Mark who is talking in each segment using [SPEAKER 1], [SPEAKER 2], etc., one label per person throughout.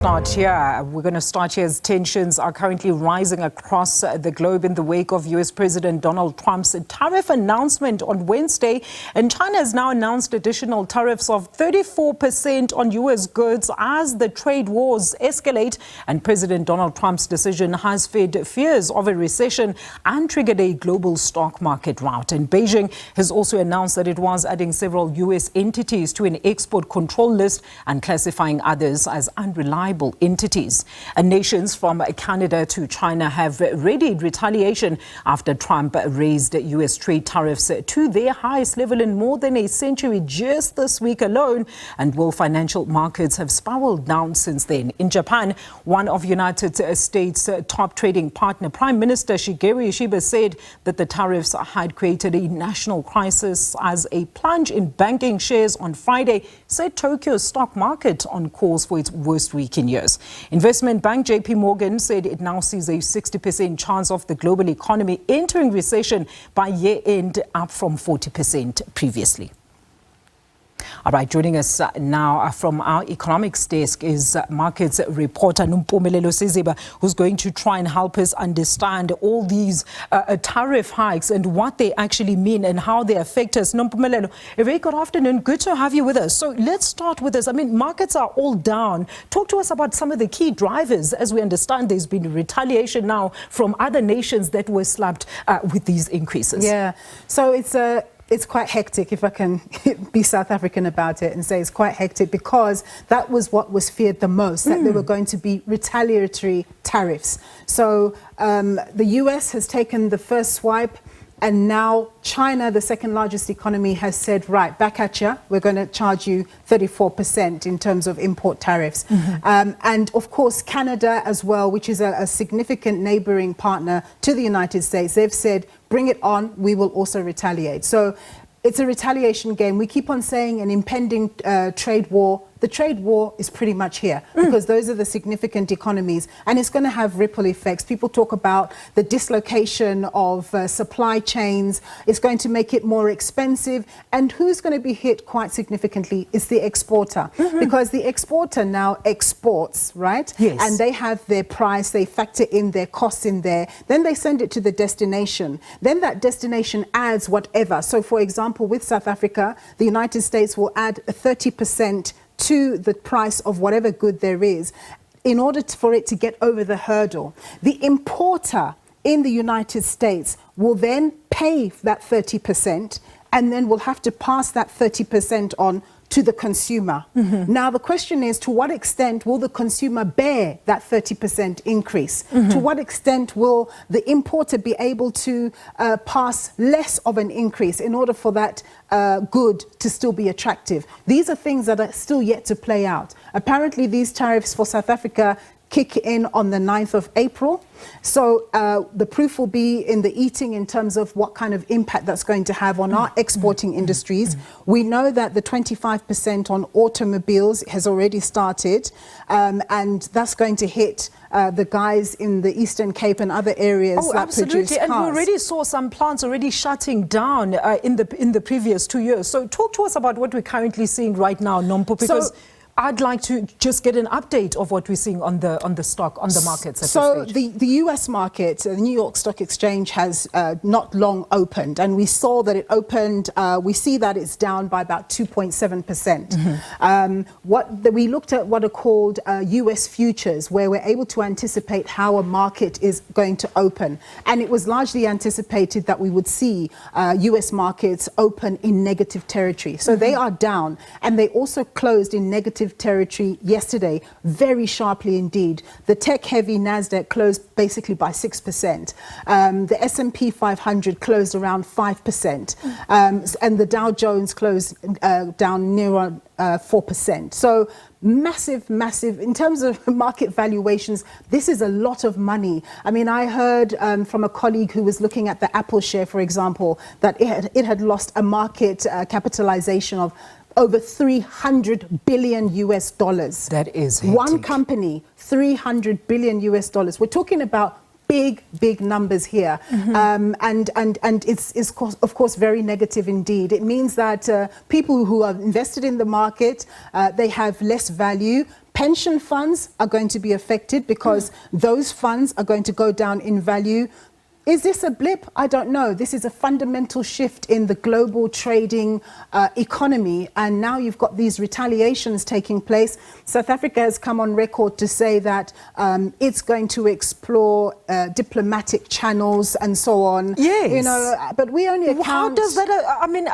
[SPEAKER 1] Start here. We're going to start here as tensions are currently rising across the globe in the wake of U.S. President Donald Trump's tariff announcement on Wednesday. And China has now announced additional tariffs of 34% on U.S. goods as the trade wars escalate. And President Donald Trump's decision has fed fears of a recession and triggered a global stock market rout. And Beijing has also announced that it was adding several U.S. entities to an export control list and classifying others as unreliable entities. And nations from Canada to China have readied retaliation after Trump raised U.S. trade tariffs to their highest level in more than a century just this week alone. And world financial markets have spiraled down since then. In Japan, one of United States' top trading partner, Prime Minister Shigeru Ishiba, said that the tariffs had created a national crisis as a plunge in banking shares on Friday set Tokyo's stock market on course for its worst week in years. Investment bank JP Morgan said it now sees a 60% chance of the global economy entering recession by year end, up from 40% previously. All right, joining us now from our economics desk is markets reporter Nompumelelo Siziba, who's going to try and help us understand all these tariff hikes and what they actually mean and how they affect us. Nompumelelo, a very good afternoon. Good to have you with us. So let's start with this. I mean, markets are all down. Talk to us about some of the key drivers. As we understand, there's been retaliation now from other nations that were slapped with these increases.
[SPEAKER 2] Yeah, so it's quite hectic, if I can be South African about it and say it's quite hectic, because that was what was feared the most, that there were going to be retaliatory tariffs. So the US has taken the first swipe, and now China, the second largest economy, has said, right, back at you, we're going to charge you 34% in terms of import tariffs. And of course, Canada as well, which is a significant neighboring partner to the United States, they've said, bring it on, we will also retaliate. So it's a retaliation game. We keep on saying an impending trade war. The trade war is pretty much here because those are the significant economies, and it's going to have ripple effects. People talk about the dislocation of supply chains. It's going to make it more expensive. And who's going to be hit quite significantly is the exporter, because the exporter now exports, right?
[SPEAKER 1] Yes.
[SPEAKER 2] And they have their price, they factor in their costs in there. Then they send it to the destination. Then that destination adds whatever. So for example, with South Africa, the United States will add 30% to the price of whatever good there is in order for it to get over the hurdle. The importer in the United States will then pay that 30% and then will have to pass that 30% on to the consumer. Now, the question is, to what extent will the consumer bear that 30% increase? To what extent will the importer be able to pass less of an increase in order for that good to still be attractive? These are things that are still yet to play out. Apparently, these tariffs for South Africa kick in on the 9th of April. So the proof will be in the eating in terms of what kind of impact that's going to have on our exporting industries. We know that the 25% on automobiles has already started, and that's going to hit the guys in the Eastern Cape and other areas that produce cars.
[SPEAKER 1] And we already saw some plants already shutting down in the previous 2 years. So talk to us about what we're currently seeing right now, Nompo, because I'd like to just get an update of what we're seeing on the markets at this stage.
[SPEAKER 2] The US market, the New York Stock Exchange, has not long opened, and we saw that it opened. We see that it's down by about 2.7%. We looked at what are called US futures, where we're able to anticipate how a market is going to open, and it was largely anticipated that we would see US markets open in negative territory. So they are down, and they also closed in negative territory yesterday, very sharply indeed. The tech-heavy NASDAQ closed basically by 6%. The S&P 500 closed around 5%. And the Dow Jones closed down near 4%. So massive, in terms of market valuations, this is a lot of money. I mean, I heard from a colleague who was looking at the Apple share, for example, that it had lost a market capitalization of over $300 billion US dollars.
[SPEAKER 1] That is hectic.
[SPEAKER 2] One company, $300 billion US dollars. We're talking about big numbers here. And it's of course very negative indeed. It means that people who are invested in the market, they have less value. Pension funds are going to be affected because those funds are going to go down in value. Is this a blip? I don't know. This is a fundamental shift in the global trading economy, and now you've got these retaliations taking place. South Africa has come on record to say that it's going to explore diplomatic channels and so on.
[SPEAKER 1] Yes.
[SPEAKER 2] You know, but we only account...
[SPEAKER 1] How does that,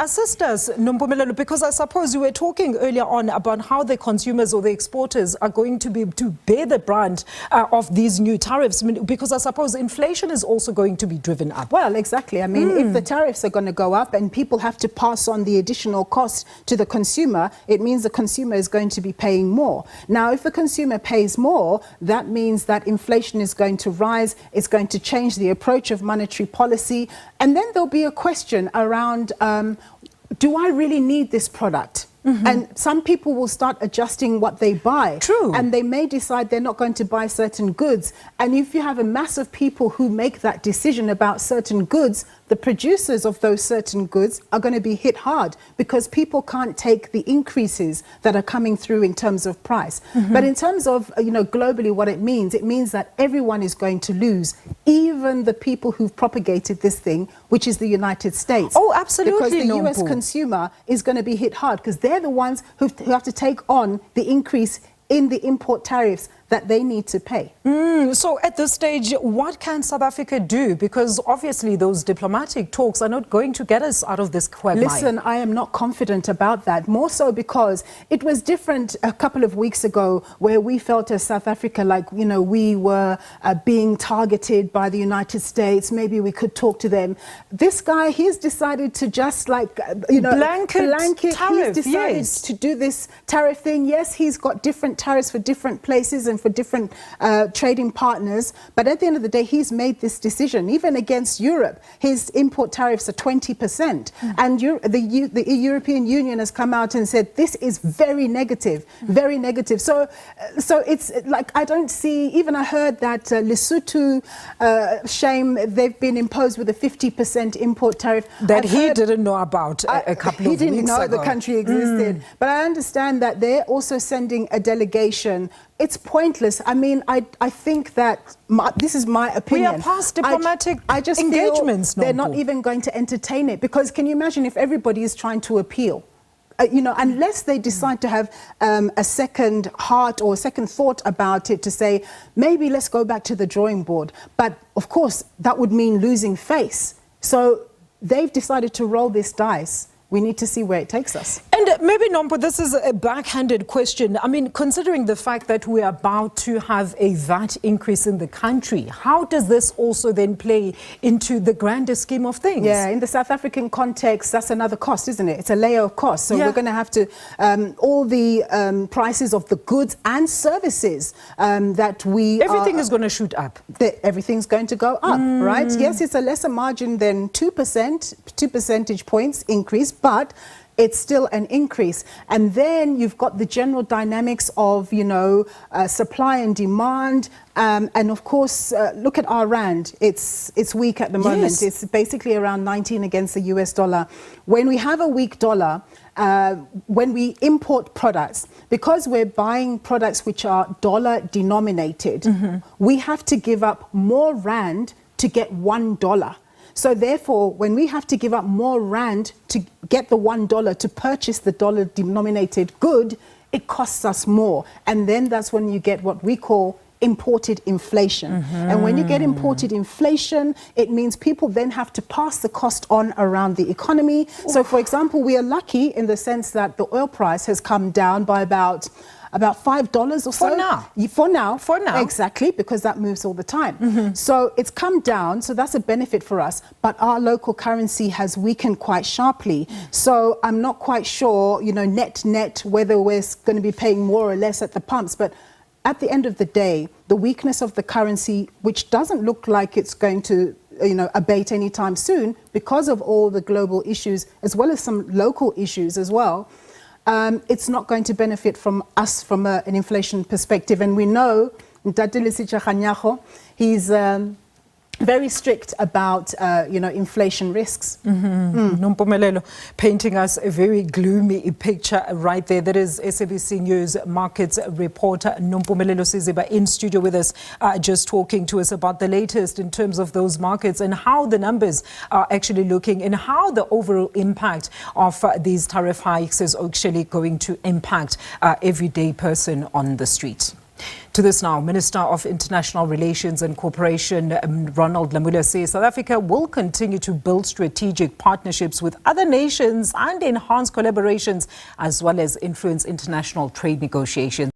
[SPEAKER 1] assist us, Nompumelelo? Because I suppose you were talking earlier on about how the consumers or the exporters are going to be to bear the brunt of these new tariffs, because I suppose inflation is also going to be driven up.
[SPEAKER 2] Well, exactly. I mean, if the tariffs are going to go up and people have to pass on the additional cost to the consumer, it means the consumer is going to be paying more. Now, if the consumer pays more, that means that inflation is going to rise. It's going to change the approach of monetary policy. And then there'll be a question around, do I really need this product? And some people will start adjusting what they buy.
[SPEAKER 1] True.
[SPEAKER 2] And they may decide they're not going to buy certain goods. And if you have a mass of people who make that decision about certain goods, the producers of those certain goods are going to be hit hard because people can't take the increases that are coming through in terms of price. But in terms of, globally what it means that everyone is going to lose, even the people who've propagated this thing, which is the United States.
[SPEAKER 1] Oh, absolutely.
[SPEAKER 2] Because the US consumer is going to be hit hard because they're the ones who have to take on the increase in the import tariffs that they need to pay.
[SPEAKER 1] So at this stage, what can South Africa do? Because obviously those diplomatic talks are not going to get us out of this quagmire.
[SPEAKER 2] Listen, I am not confident about that, more so because it was different a couple of weeks ago where we felt as South Africa like, we were being targeted by the United States. Maybe we could talk to them. This guy, he's decided to just
[SPEAKER 1] blanket tariff,
[SPEAKER 2] he's decided to do this tariff thing. Yes, he's got different tariffs for different places and for different trading partners, but at the end of the day, he's made this decision. Even against Europe, his import tariffs are 20%, and the European Union has come out and said this is very negative, very negative. So it's like I don't see. Even I heard that Lesotho, shame, they've been imposed with a 50% import tariff
[SPEAKER 1] that he didn't know about a couple of weeks ago.
[SPEAKER 2] He didn't know the country existed, but I understand that they're also sending a delegation. It's pointless. I mean, I think that this is my opinion.
[SPEAKER 1] We are past diplomatic
[SPEAKER 2] I just
[SPEAKER 1] engagements.
[SPEAKER 2] Feel they're not even going to entertain it because can you imagine if everybody is trying to appeal? Unless they decide to have a second heart or a second thought about it to say, maybe let's go back to the drawing board. But of course, that would mean losing face. So they've decided to roll this dice. We need to see where it takes us.
[SPEAKER 1] And maybe, Nompo, this is a backhanded question. I mean, considering the fact that we're about to have a VAT increase in the country, how does this also then play into the grander scheme of things?
[SPEAKER 2] Yeah, in the South African context, that's another cost, isn't it? It's a layer of cost. So we're going to have to, all the prices of the goods and services that we
[SPEAKER 1] Everything is going to shoot up.
[SPEAKER 2] Everything's going to go up, right? Yes, it's a lesser margin than 2%, 2 percentage points increase, but it's still an increase. And then you've got the general dynamics of, supply and demand. And of course, look at our rand. It's weak at the moment.
[SPEAKER 1] Yes.
[SPEAKER 2] It's basically around 19 against the US dollar. When we have a weak dollar, when we import products, because we're buying products which are dollar denominated, we have to give up more rand to get $1. So therefore, when we have to give up more rand to get the $1 to purchase the dollar-denominated good, it costs us more. And then that's when you get what we call imported inflation. And when you get imported inflation, it means people then have to pass the cost on around the economy. So, for example, we are lucky in the sense that the oil price has come down by about $5 or so. For now. Exactly, because that moves all the time. So it's come down, so that's a benefit for us. But our local currency has weakened quite sharply. So I'm not quite sure, net, whether we're going to be paying more or less at the pumps. But at the end of the day, the weakness of the currency, which doesn't look like it's going to abate anytime soon because of all the global issues, as well as some local issues as well, it's not going to benefit from us from an inflation perspective. And we know Ntate Lesitsha Kganyago, he's very strict about, inflation risks.
[SPEAKER 1] Nompumelelo, painting us a very gloomy picture right there. That is SABC News markets reporter Nompumelelo Siziba in studio with us, just talking to us about the latest in terms of those markets and how the numbers are actually looking and how the overall impact of these tariff hikes is actually going to impact everyday person on the street. To this now, Minister of International Relations and Cooperation Ronald Lamula says South Africa will continue to build strategic partnerships with other nations and enhance collaborations as well as influence international trade negotiations.